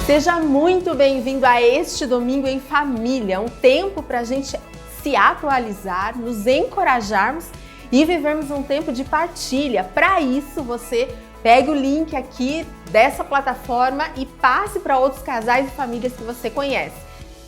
Seja muito bem-vindo a este Domingo em Família, um tempo para a gente se atualizar, nos encorajarmos e vivermos um tempo de partilha. Para isso, você pegue o link aqui dessa plataforma e passe para outros casais e famílias que você conhece.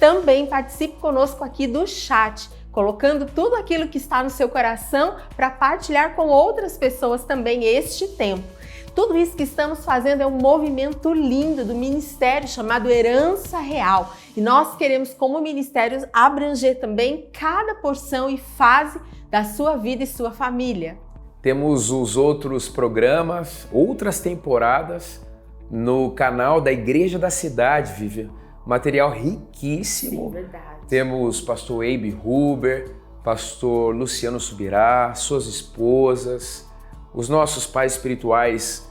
Também participe conosco aqui do chat, colocando tudo aquilo que está no seu coração para partilhar com outras pessoas também este tempo. Tudo isso que estamos fazendo é um movimento lindo do ministério chamado Herança Real. E nós queremos, como ministérios, abranger também cada porção e fase da sua vida e sua família. Temos os outros programas, outras temporadas no canal da Igreja da Cidade, Vivian. Material riquíssimo. Sim, verdade. Temos pastor Abe Huber, pastor Luciano Subirá, suas esposas, os nossos pais espirituais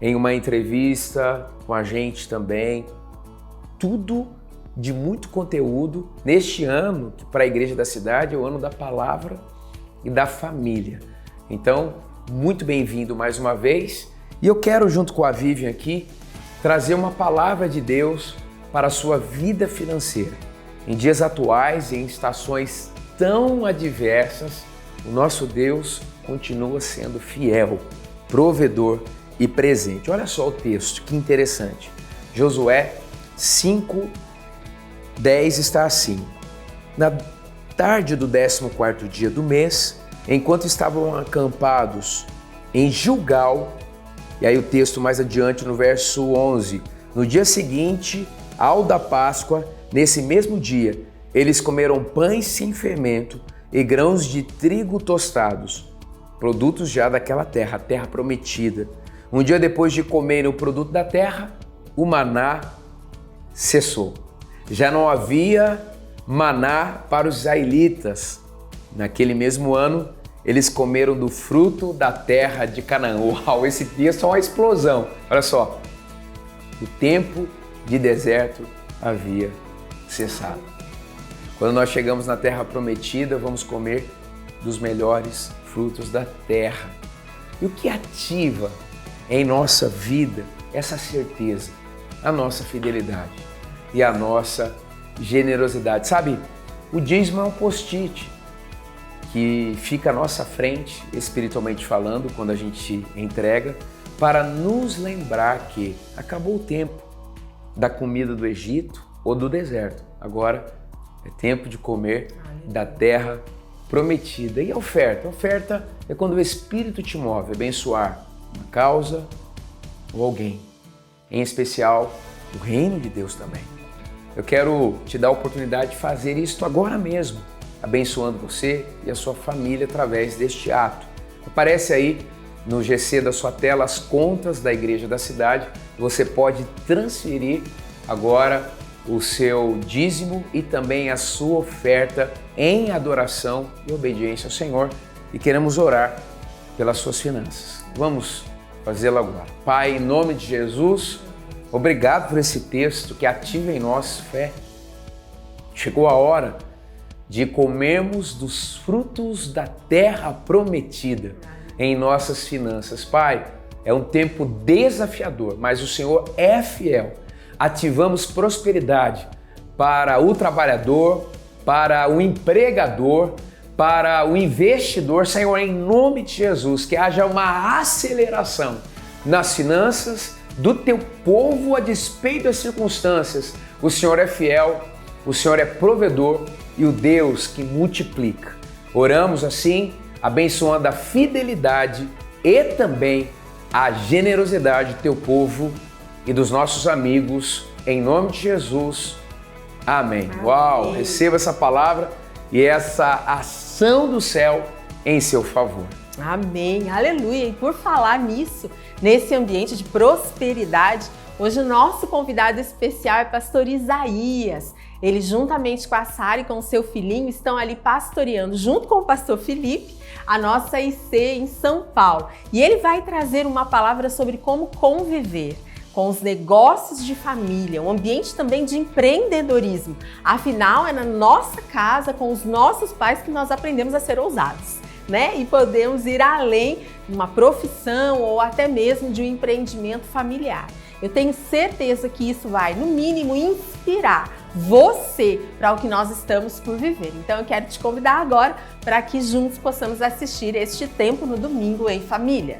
em uma entrevista com a gente também. Tudo de muito conteúdo neste ano, que para a Igreja da Cidade é o ano da palavra e da família. Então, muito bem-vindo mais uma vez. E eu quero, junto com a Vivian aqui, trazer uma palavra de Deus para a sua vida financeira. Em dias atuais, em estações tão adversas, o nosso Deus continua sendo fiel, provedor e presente. Olha só o texto, que interessante. Josué 5:10 está assim: na tarde do 14º dia do mês, enquanto estavam acampados em Gilgal, e aí o texto mais adiante no verso 11, no dia seguinte ao da Páscoa, nesse mesmo dia, eles comeram pães sem fermento e grãos de trigo tostados, produtos já daquela terra, a terra prometida. Um dia depois de comerem o produto da terra, o maná cessou. Já não havia maná para os israelitas. Naquele mesmo ano, eles comeram do fruto da terra de Canaã. Uau, esse texto é uma explosão. Olha só, o tempo de deserto havia cessado. Quando nós chegamos na terra prometida, vamos comer dos melhores frutos da terra. E o que ativa em nossa vida essa certeza? A nossa fidelidade e a nossa generosidade. Sabe, o dízimo é um post-it que fica à nossa frente, espiritualmente falando, quando a gente entrega, para nos lembrar que acabou o tempo da comida do Egito ou do deserto. Agora é tempo de comer da terra prometida. E a oferta? A oferta é quando o Espírito te move a abençoar uma causa ou alguém, em especial o reino de Deus também. Eu quero te dar a oportunidade de fazer isso agora mesmo, abençoando você e a sua família através deste ato. Aparece aí no GC da sua tela as contas da Igreja da Cidade. Você pode transferir agora o seu dízimo e também a sua oferta em adoração e obediência ao Senhor, e queremos orar pelas suas finanças. Vamos fazê-lo agora. Pai, em nome de Jesus, obrigado por esse texto que ativa em nós fé. Chegou a hora de comermos dos frutos da terra prometida em nossas finanças. Pai, é um tempo desafiador, mas o Senhor é fiel. Ativamos prosperidade para o trabalhador, para o empregador, para o investidor. Senhor, em nome de Jesus, que haja uma aceleração nas finanças do teu povo a despeito das circunstâncias. O Senhor é fiel, o Senhor é provedor e o Deus que multiplica. Oramos assim, abençoando a fidelidade e também a generosidade do teu povo e dos nossos amigos, em nome de Jesus. Amém. Amém. Uau, receba essa palavra e essa ação do céu em seu favor. Amém, aleluia. E por falar nisso, nesse ambiente de prosperidade, hoje o nosso convidado especial é pastor Isaías. Ele, juntamente com a Sara e com o seu filhinho, estão ali pastoreando, junto com o pastor Felipe, a nossa IC em São Paulo. E ele vai trazer uma palavra sobre como conviver com os negócios de família, um ambiente também de empreendedorismo. Afinal, é na nossa casa, com os nossos pais, que nós aprendemos a ser ousados, né? E podemos ir além de uma profissão ou até mesmo de um empreendimento familiar. Eu tenho certeza que isso vai, no mínimo, inspirar você para o que nós estamos por viver. Então eu quero te convidar agora para que juntos possamos assistir este tempo no domingo em família.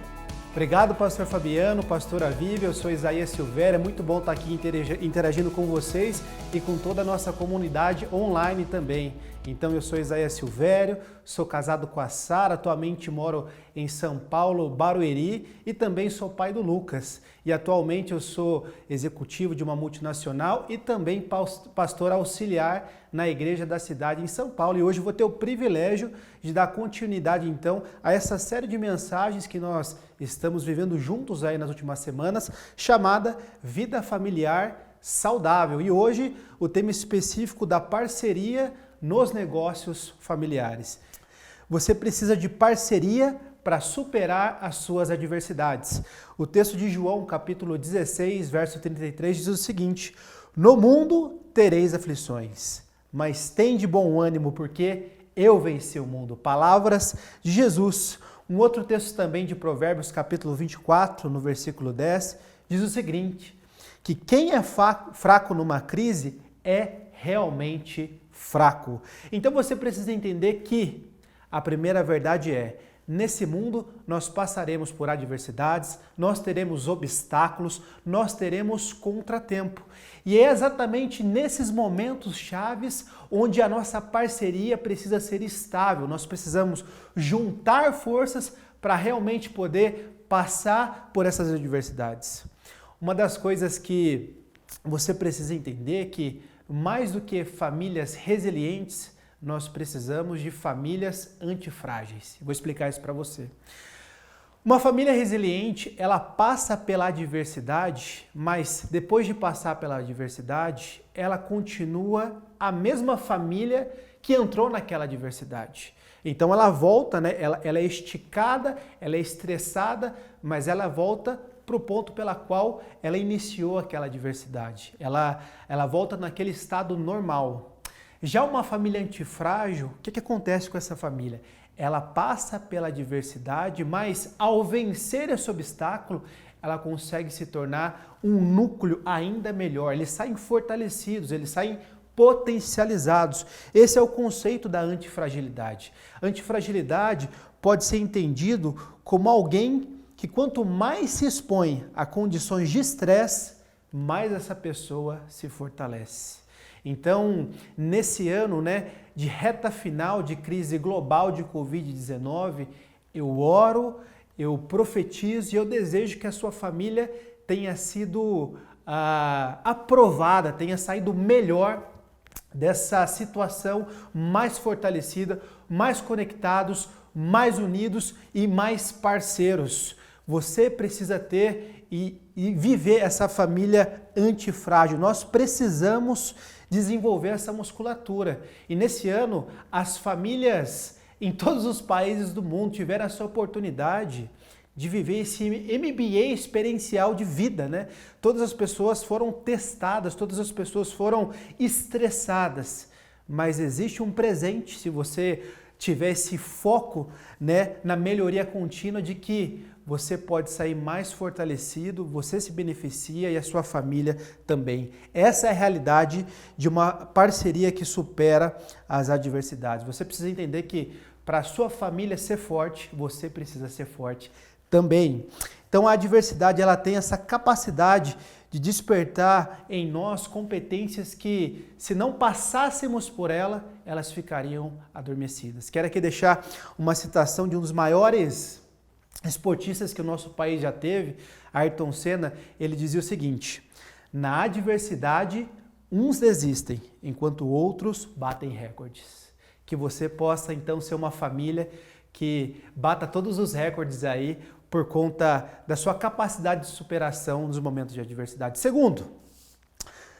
Obrigado, pastor Fabiano, pastora Vivi, eu sou Isaías Silvério, é muito bom estar aqui interagindo com vocês e com toda a nossa comunidade online também. Então eu sou Isaías Silvério, sou casado com a Sara, atualmente moro em São Paulo, Barueri, e também sou pai do Lucas. E atualmente eu sou executivo de uma multinacional e também pastor auxiliar na igreja da cidade em São Paulo. E hoje vou ter o privilégio de dar continuidade então a essa série de mensagens que nós estamos vivendo juntos aí nas últimas semanas, chamada Vida Familiar Saudável. E hoje o tema específico da parceria nos negócios familiares. Você precisa de parceria para superar as suas adversidades. O texto de João, capítulo 16, verso 33, diz o seguinte: no mundo tereis aflições, mas tende bom ânimo, porque eu venci o mundo. Palavras de Jesus. Um outro texto também de Provérbios, capítulo 24, no versículo 10, diz o seguinte, que quem é fraco numa crise é realmente fraco. Então você precisa entender que a primeira verdade é: nesse mundo nós passaremos por adversidades, nós teremos obstáculos, nós teremos contratempo. E é exatamente nesses momentos chaves onde a nossa parceria precisa ser estável. Nós precisamos juntar forças para realmente poder passar por essas adversidades. Uma das coisas que você precisa entender é que mais do que famílias resilientes, nós precisamos de famílias antifrágeis. Vou explicar isso para você. Uma família resiliente, ela passa pela adversidade, mas depois de passar pela adversidade, ela continua a mesma família que entrou naquela adversidade. Então ela volta, né? Ela é esticada, ela é estressada, mas ela volta para o ponto pela qual ela iniciou aquela adversidade. Ela volta naquele estado normal. Já uma família antifrágil, o que acontece com essa família? Ela passa pela adversidade, mas ao vencer esse obstáculo, ela consegue se tornar um núcleo ainda melhor. Eles saem fortalecidos, eles saem potencializados. Esse é o conceito da antifragilidade. Antifragilidade pode ser entendido como alguém que quanto mais se expõe a condições de estresse, mais essa pessoa se fortalece. Então, nesse ano, de reta final de crise global de Covid-19, eu oro, eu profetizo e eu desejo que a sua família tenha sido aprovada, tenha saído melhor dessa situação, mais fortalecida, mais conectados, mais unidos e mais parceiros. Você precisa ter e viver essa família antifrágil. Nós precisamos desenvolver essa musculatura. E nesse ano, as famílias em todos os países do mundo tiveram essa oportunidade de viver esse MBA experiencial de vida, Todas as pessoas foram testadas, todas as pessoas foram estressadas, mas existe um presente se você tiver esse foco, na melhoria contínua de que você pode sair mais fortalecido, você se beneficia e a sua família também. Essa é a realidade de uma parceria que supera as adversidades. Você precisa entender que para a sua família ser forte, você precisa ser forte também. Então a adversidade ela tem essa capacidade de despertar em nós competências que, se não passássemos por ela, elas ficariam adormecidas. Quero aqui deixar uma citação de um dos maiores esportistas que o nosso país já teve, Ayrton Senna. Ele dizia o seguinte: na adversidade, uns desistem, enquanto outros batem recordes. Que você possa então ser uma família que bata todos os recordes aí por conta da sua capacidade de superação nos momentos de adversidade. Segundo,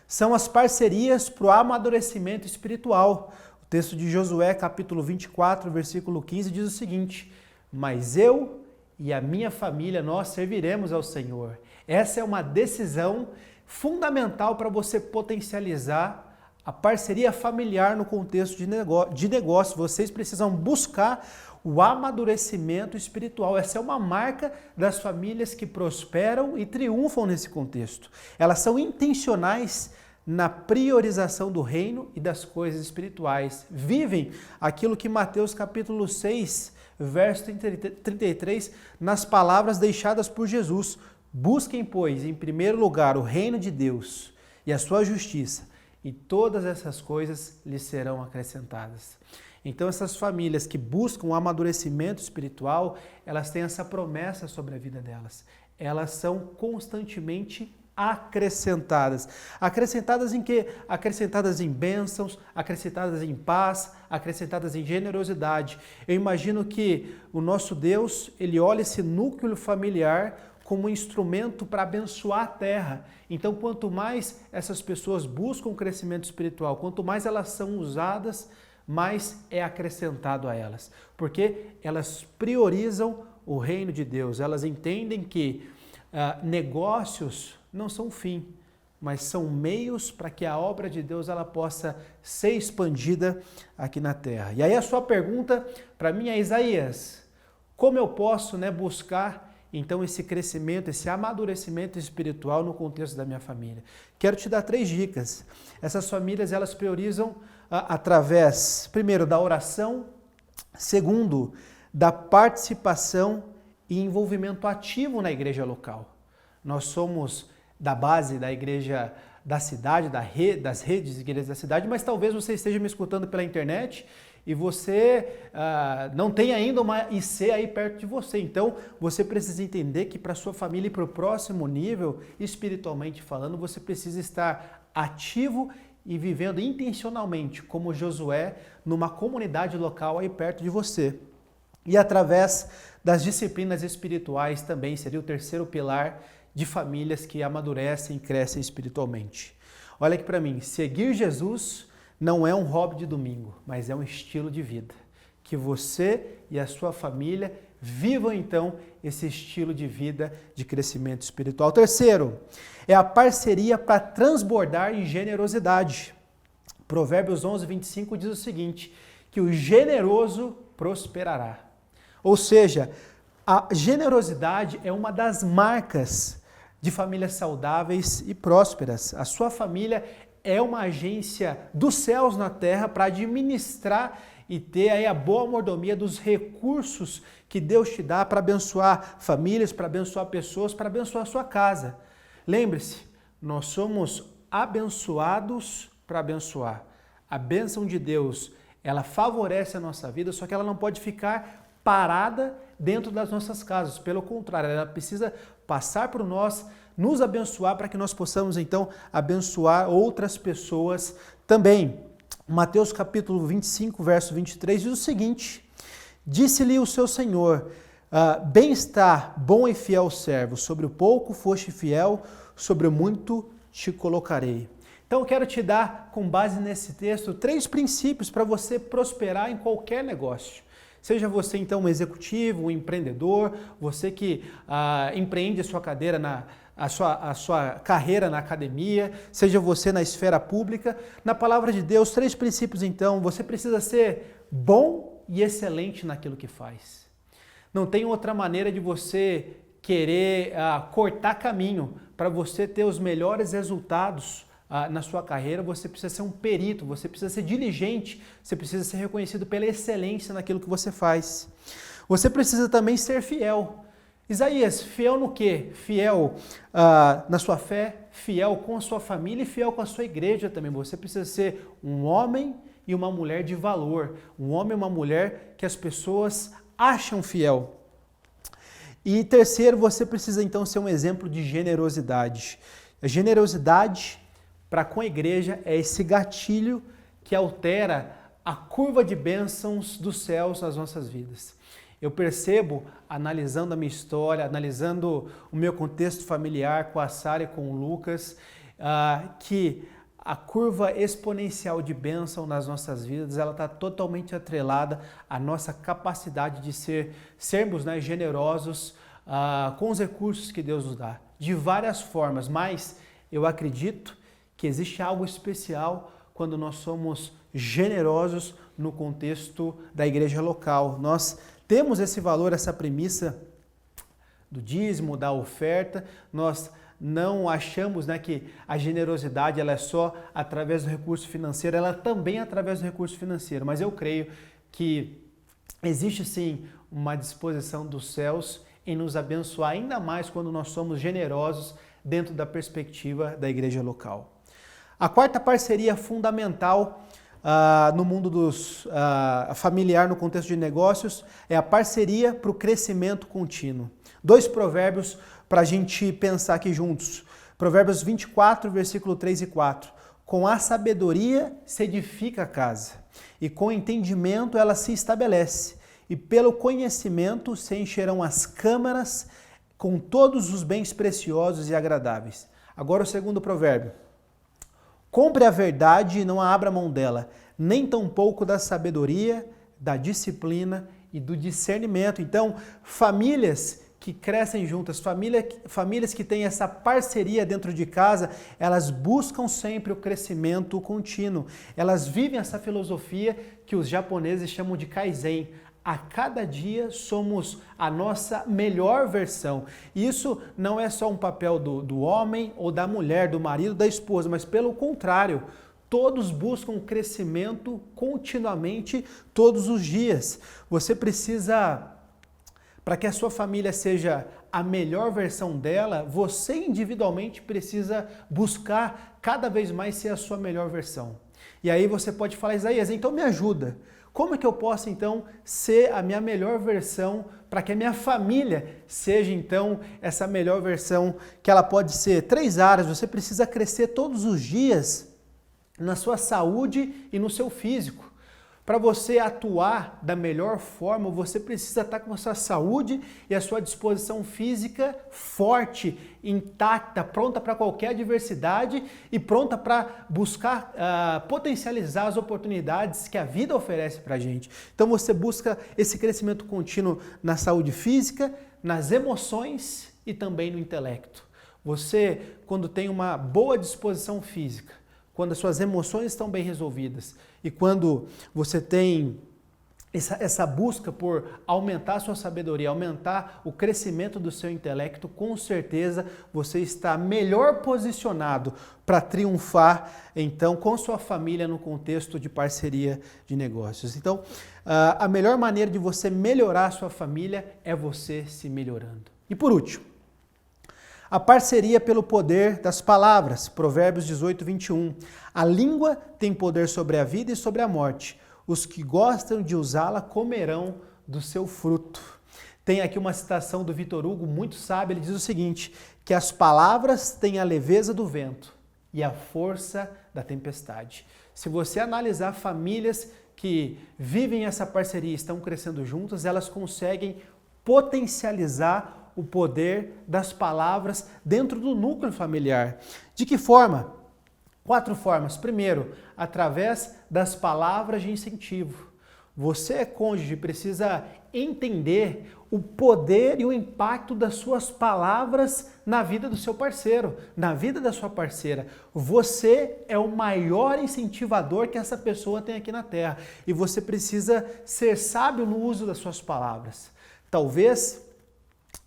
são as parcerias para o amadurecimento espiritual. O texto de Josué, capítulo 24, versículo 15, diz o seguinte: mas eu e a minha família, nós serviremos ao Senhor. Essa é uma decisão fundamental para você potencializar a parceria familiar no contexto de negócio. Vocês precisam buscar o amadurecimento espiritual. Essa é uma marca das famílias que prosperam e triunfam nesse contexto. Elas são intencionais na priorização do reino e das coisas espirituais. Vivem aquilo que Mateus capítulo 6, verso 33, nas palavras deixadas por Jesus. Busquem, pois, em primeiro lugar o reino de Deus e a sua justiça, e todas essas coisas lhes serão acrescentadas. Então essas famílias que buscam o amadurecimento espiritual, elas têm essa promessa sobre a vida delas. Elas são constantemente acrescentadas. Acrescentadas em quê? Acrescentadas em bênçãos, acrescentadas em paz, acrescentadas em generosidade. Eu imagino que o nosso Deus, ele olha esse núcleo familiar como um instrumento para abençoar a terra. Então, quanto mais essas pessoas buscam crescimento espiritual, quanto mais elas são usadas, mais é acrescentado a elas. Porque elas priorizam o reino de Deus. Elas entendem que negócios não são o fim, mas são meios para que a obra de Deus ela possa ser expandida aqui na terra. E aí a sua pergunta para mim é: Isaías, como eu posso buscar então esse crescimento, esse amadurecimento espiritual no contexto da minha família? Quero te dar 3 dicas. Essas famílias elas priorizam através, primeiro, da oração, segundo, da participação e envolvimento ativo na igreja local. Nós somos da base da igreja da cidade, das redes de igrejas da cidade, mas talvez você esteja me escutando pela internet e você não tem ainda uma IC aí perto de você. Então, você precisa entender que para a sua família e para o próximo nível, espiritualmente falando, você precisa estar ativo e vivendo intencionalmente, como Josué, numa comunidade local aí perto de você. E através das disciplinas espirituais também seria o terceiro pilar de famílias que amadurecem e crescem espiritualmente. Olha aqui para mim, seguir Jesus não é um hobby de domingo, mas é um estilo de vida. Que você e a sua família vivam então esse estilo de vida de crescimento espiritual. Terceiro, é a parceria para transbordar em generosidade. Provérbios 11, 25 diz o seguinte, que o generoso prosperará. Ou seja, a generosidade é uma das marcas de famílias saudáveis e prósperas. A sua família é uma agência dos céus na terra para administrar e ter aí a boa mordomia dos recursos que Deus te dá para abençoar famílias, para abençoar pessoas, para abençoar a sua casa. Lembre-se, nós somos abençoados para abençoar. A bênção de Deus, ela favorece a nossa vida, só que ela não pode ficar parada dentro das nossas casas. Pelo contrário, ela precisa passar por nós, nos abençoar para que nós possamos então abençoar outras pessoas também. Mateus capítulo 25, verso 23 diz o seguinte: disse-lhe o seu senhor, bem está, bom e fiel servo, sobre o pouco foste fiel, sobre o muito te colocarei. Então eu quero te dar, com base nesse texto, 3 princípios para você prosperar em qualquer negócio. Seja você então um executivo, um empreendedor, você que empreende a sua carreira na academia, seja você na esfera pública. Na palavra de Deus, 3 princípios então, você precisa ser bom e excelente naquilo que faz. Não tem outra maneira de você querer cortar caminho para você ter os melhores resultados na sua carreira. Você precisa ser um perito, você precisa ser diligente, você precisa ser reconhecido pela excelência naquilo que você faz. Você precisa também ser fiel. Isaías, fiel no quê? Fiel na sua fé, fiel com a sua família e fiel com a sua igreja também. Você precisa ser um homem e uma mulher de valor, um homem e uma mulher que as pessoas acham fiel. E terceiro, você precisa então ser um exemplo de generosidade. A generosidade para com a igreja é esse gatilho que altera a curva de bênçãos dos céus nas nossas vidas. Eu percebo, analisando a minha história, analisando o meu contexto familiar com a Sara e com o Lucas, que a curva exponencial de bênção nas nossas vidas, ela está totalmente atrelada à nossa capacidade de sermos generosos com os recursos que Deus nos dá, de várias formas, mas eu acredito que existe algo especial quando nós somos generosos no contexto da igreja local. Nós temos esse valor, essa premissa do dízimo, da oferta. Nós não achamos, né, que a generosidade ela é só através do recurso financeiro, ela também é através do recurso financeiro, mas eu creio que existe sim uma disposição dos céus em nos abençoar ainda mais quando nós somos generosos dentro da perspectiva da igreja local. A quarta parceria fundamental no mundo familiar, no contexto de negócios, é a parceria para o crescimento contínuo. 2 provérbios para a gente pensar aqui juntos. Provérbios 24, versículo 3 e 4. Com a sabedoria se edifica a casa, e com entendimento ela se estabelece, e pelo conhecimento se encherão as câmaras com todos os bens preciosos e agradáveis. Agora o segundo provérbio. Compre a verdade e não abra mão dela, nem tampouco da sabedoria, da disciplina e do discernimento. Então, famílias que crescem juntas, famílias que têm essa parceria dentro de casa, elas buscam sempre o crescimento contínuo. Elas vivem essa filosofia que os japoneses chamam de Kaizen. A cada dia somos a nossa melhor versão. Isso não é só um papel do homem ou da mulher, do marido, da esposa, mas pelo contrário, todos buscam crescimento continuamente, todos os dias. Você precisa, para que a sua família seja a melhor versão dela, você individualmente precisa buscar cada vez mais ser a sua melhor versão. E aí você pode falar, Isaías, então me ajuda. Como é que eu posso, então, ser a minha melhor versão para que a minha família seja, então, essa melhor versão que ela pode ser? 3 áreas. Você precisa crescer todos os dias na sua saúde e no seu físico. Para você atuar da melhor forma, você precisa estar com a sua saúde e a sua disposição física forte, intacta, pronta para qualquer adversidade e pronta para buscar potencializar as oportunidades que a vida oferece para a gente. Então você busca esse crescimento contínuo na saúde física, nas emoções e também no intelecto. Você, quando tem uma boa disposição física, quando as suas emoções estão bem resolvidas e quando você tem essa busca por aumentar a sua sabedoria, aumentar o crescimento do seu intelecto, com certeza você está melhor posicionado para triunfar, então, com sua família no contexto de parceria de negócios. Então, a melhor maneira de você melhorar a sua família é você se melhorando. E por último, a parceria pelo poder das palavras, Provérbios 18, 21. A língua tem poder sobre a vida e sobre a morte. Os que gostam de usá-la comerão do seu fruto. Tem aqui uma citação do Victor Hugo, muito sábio, ele diz o seguinte, que as palavras têm a leveza do vento e a força da tempestade. Se você analisar famílias que vivem essa parceria e estão crescendo juntas, elas conseguem potencializar o poder das palavras dentro do núcleo familiar. De que forma? 4 formas. Primeiro, através das palavras de incentivo. Você, cônjuge, precisa entender o poder e o impacto das suas palavras na vida do seu parceiro, na vida da sua parceira. Você é o maior incentivador que essa pessoa tem aqui na Terra e você precisa ser sábio no uso das suas palavras. Talvez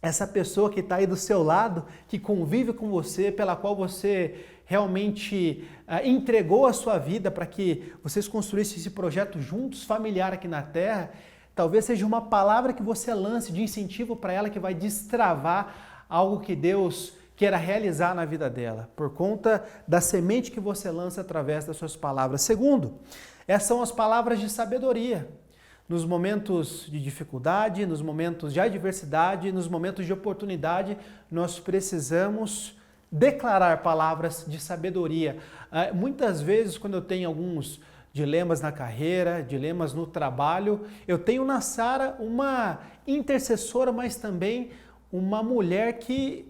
essa pessoa que está aí do seu lado, que convive com você, pela qual você realmente entregou a sua vida para que vocês construíssem esse projeto juntos, familiar aqui na Terra, talvez seja uma palavra que você lance de incentivo para ela que vai destravar algo que Deus queira realizar na vida dela, por conta da semente que você lança através das suas palavras. Segundo, essas são as palavras de sabedoria. Nos momentos de dificuldade, nos momentos de adversidade, nos momentos de oportunidade, nós precisamos declarar palavras de sabedoria. Muitas vezes, quando eu tenho alguns dilemas na carreira, dilemas no trabalho, eu tenho na Sara uma intercessora, mas também uma mulher que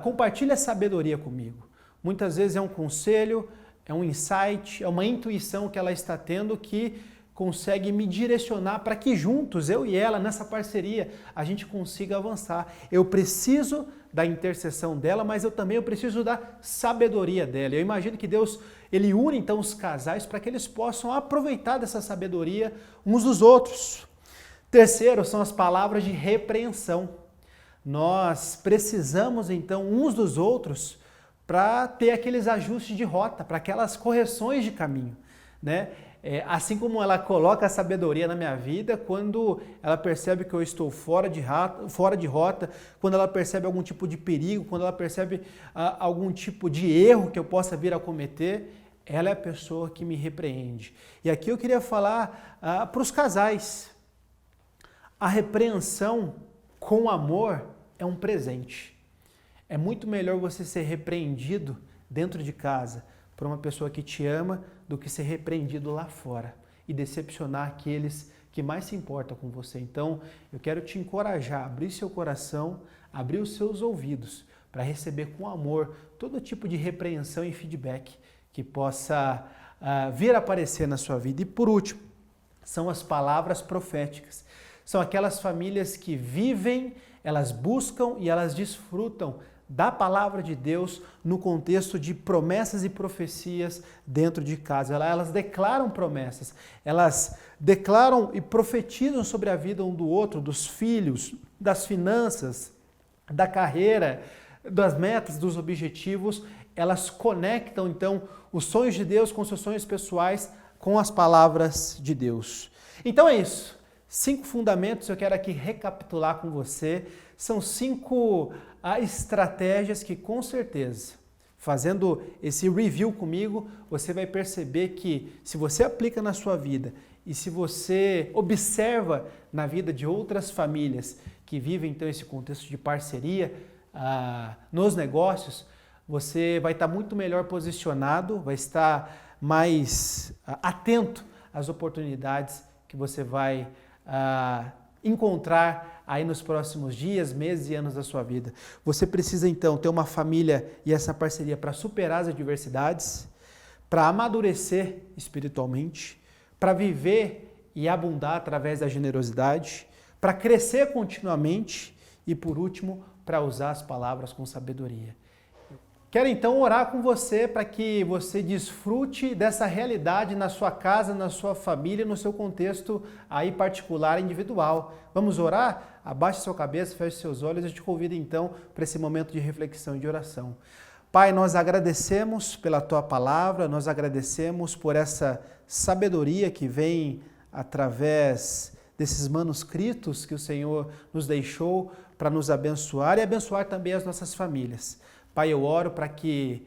compartilha sabedoria comigo. Muitas vezes é um conselho, é um insight, é uma intuição que ela está tendo que consegue me direcionar para que juntos, eu e ela, nessa parceria, a gente consiga avançar. Eu preciso da intercessão dela, mas eu preciso da sabedoria dela. Eu imagino que Deus ele une então os casais para que eles possam aproveitar dessa sabedoria uns dos outros. Terceiro, são as palavras de repreensão. Nós precisamos então uns dos outros para ter aqueles ajustes de rota, para aquelas correções de caminho, né? Assim como ela coloca a sabedoria na minha vida, quando ela percebe que eu estou fora de rota, quando ela percebe algum tipo de perigo, quando ela percebe algum tipo de erro que eu possa vir a cometer, ela é a pessoa que me repreende. E aqui eu queria falar para os casais. A repreensão com amor é um presente. É muito melhor você ser repreendido dentro de casa por uma pessoa que te ama do que ser repreendido lá fora e decepcionar aqueles que mais se importam com você. Então, eu quero te encorajar a abrir seu coração, abrir os seus ouvidos para receber com amor todo tipo de repreensão e feedback que possa vir a aparecer na sua vida. E por último, são as palavras proféticas. São aquelas famílias que vivem, elas buscam e elas desfrutam da palavra de Deus no contexto de promessas e profecias dentro de casa. Elas declaram promessas, elas declaram e profetizam sobre a vida um do outro, dos filhos, das finanças, da carreira, das metas, dos objetivos. Elas conectam então os sonhos de Deus com seus sonhos pessoais com as palavras de Deus. Então é isso. 5 fundamentos eu quero aqui recapitular com você. São 5 estratégias que com certeza, fazendo esse review comigo, você vai perceber que se você aplica na sua vida e se você observa na vida de outras famílias que vivem então esse contexto de parceria nos negócios, você vai estar muito melhor posicionado, vai estar mais atento às oportunidades que você vai encontrar aí nos próximos dias, meses e anos da sua vida. Você precisa então ter uma família e essa parceria para superar as adversidades, para amadurecer espiritualmente, para viver e abundar através da generosidade, para crescer continuamente e, por último, para usar as palavras com sabedoria. Quero então orar com você para que você desfrute dessa realidade na sua casa, na sua família, no seu contexto aí particular, individual. Vamos orar? Abaixe sua cabeça, feche seus olhos e eu te convido então para esse momento de reflexão e de oração. Pai, nós agradecemos pela Tua palavra, nós agradecemos por essa sabedoria que vem através desses manuscritos que o Senhor nos deixou para nos abençoar e abençoar também as nossas famílias. Pai, eu oro para que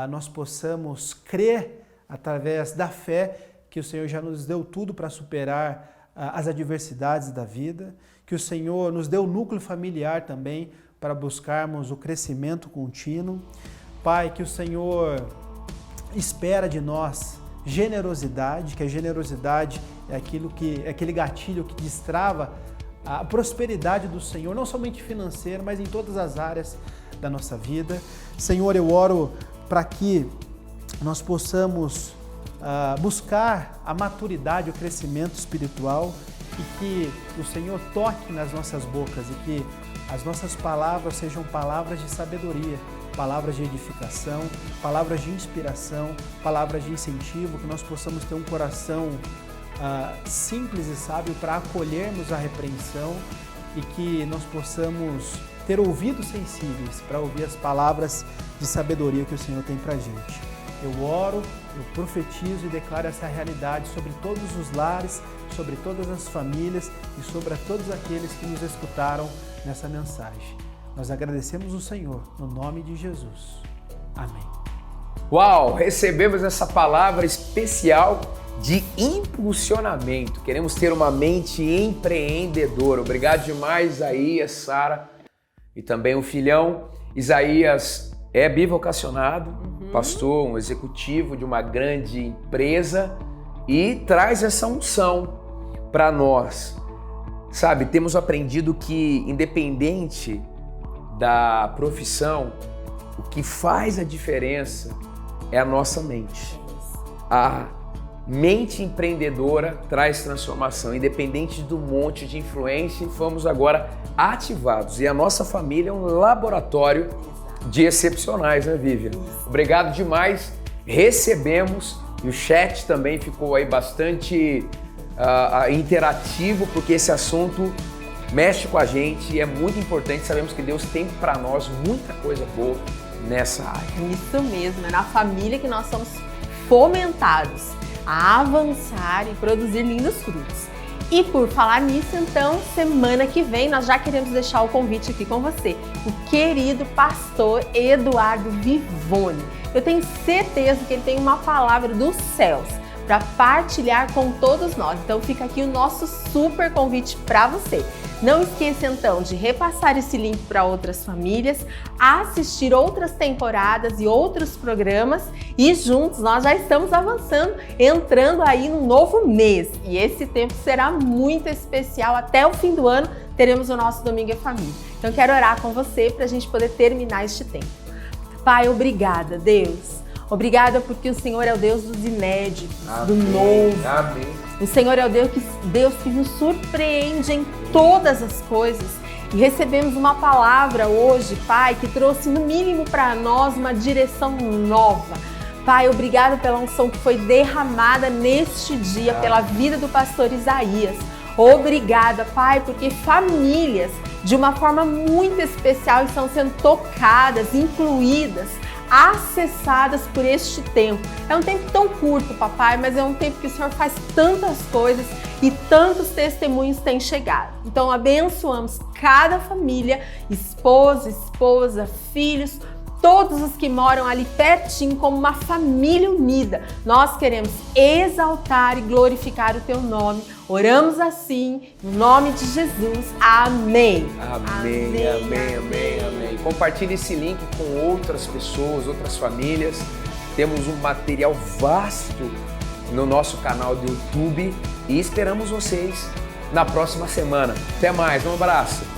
nós possamos crer através da fé que o Senhor já nos deu tudo para superar as adversidades da vida, que o Senhor nos deu o núcleo familiar também para buscarmos o crescimento contínuo. Pai, que o Senhor espera de nós generosidade, que a generosidade é aquele gatilho que destrava a prosperidade do Senhor, não somente financeira, mas em todas as áreas da nossa vida. Senhor, eu oro para que nós possamos buscar a maturidade, o crescimento espiritual e que o Senhor toque nas nossas bocas e que as nossas palavras sejam palavras de sabedoria, palavras de edificação, palavras de inspiração, palavras de incentivo, que nós possamos ter um coração simples e sábio para acolhermos a repreensão e que nós possamos ter ouvidos sensíveis para ouvir as palavras de sabedoria que o Senhor tem para a gente. Eu oro, eu profetizo e declaro essa realidade sobre todos os lares, sobre todas as famílias e sobre todos aqueles que nos escutaram nessa mensagem. Nós agradecemos o Senhor, no nome de Jesus. Amém. Uau! Recebemos essa palavra especial de impulsionamento. Queremos ter uma mente empreendedora. Obrigado demais, Isaías, Sara e também o filhão. Isaías é bivocacionado, pastor, um executivo de uma grande empresa e traz essa unção para nós. Sabe, temos aprendido que independente da profissão, o que faz a diferença é a nossa mente. A mente empreendedora traz transformação, independente do monte de influência, fomos agora ativados. E a nossa família é um laboratório de excepcionais, né, Vivian? Obrigado demais recebemos e o chat também ficou aí bastante interativo, porque esse assunto mexe com a gente e é muito importante. Sabemos que Deus tem para nós muita coisa boa nessa área. Isso mesmo, é na família que nós somos fomentados a avançar e produzir lindos frutos. E por falar nisso, então, semana que vem nós já queremos deixar o convite aqui com você, o querido pastor Eduardo Vivone. Eu tenho certeza que ele tem uma palavra dos céus para partilhar com todos nós. Então fica aqui o nosso super convite para você. Não esqueça então de repassar esse link para outras famílias, assistir outras temporadas e outros programas e juntos nós já estamos avançando, entrando aí no novo mês. E esse tempo será muito especial. Até o fim do ano teremos o nosso Domingo é Família. Então quero orar com você para a gente poder terminar este tempo. Pai, obrigada, Deus. Obrigada porque o Senhor é o Deus dos inéditos, do novo. Amém. O Senhor é o Deus que nos surpreende em todas as coisas. E recebemos uma palavra hoje, Pai, que trouxe no mínimo para nós uma direção nova. Pai, obrigada pela unção que foi derramada neste dia, pela vida do pastor Isaías. Obrigada, Pai, porque famílias, de uma forma muito especial, estão sendo tocadas, incluídas, acessadas por este tempo. É um tempo tão curto, papai, mas é um tempo que o Senhor faz tantas coisas e tantos testemunhos têm chegado. Então abençoamos cada família, esposa, filhos, todos os que moram ali pertinho como uma família unida. Nós queremos exaltar e glorificar o Teu nome. Oramos assim, no nome de Jesus. Amém. Amém, amém, amém, amém. Compartilhe esse link com outras pessoas, outras famílias. Temos um material vasto no nosso canal do YouTube e esperamos vocês na próxima semana. Até mais, um abraço.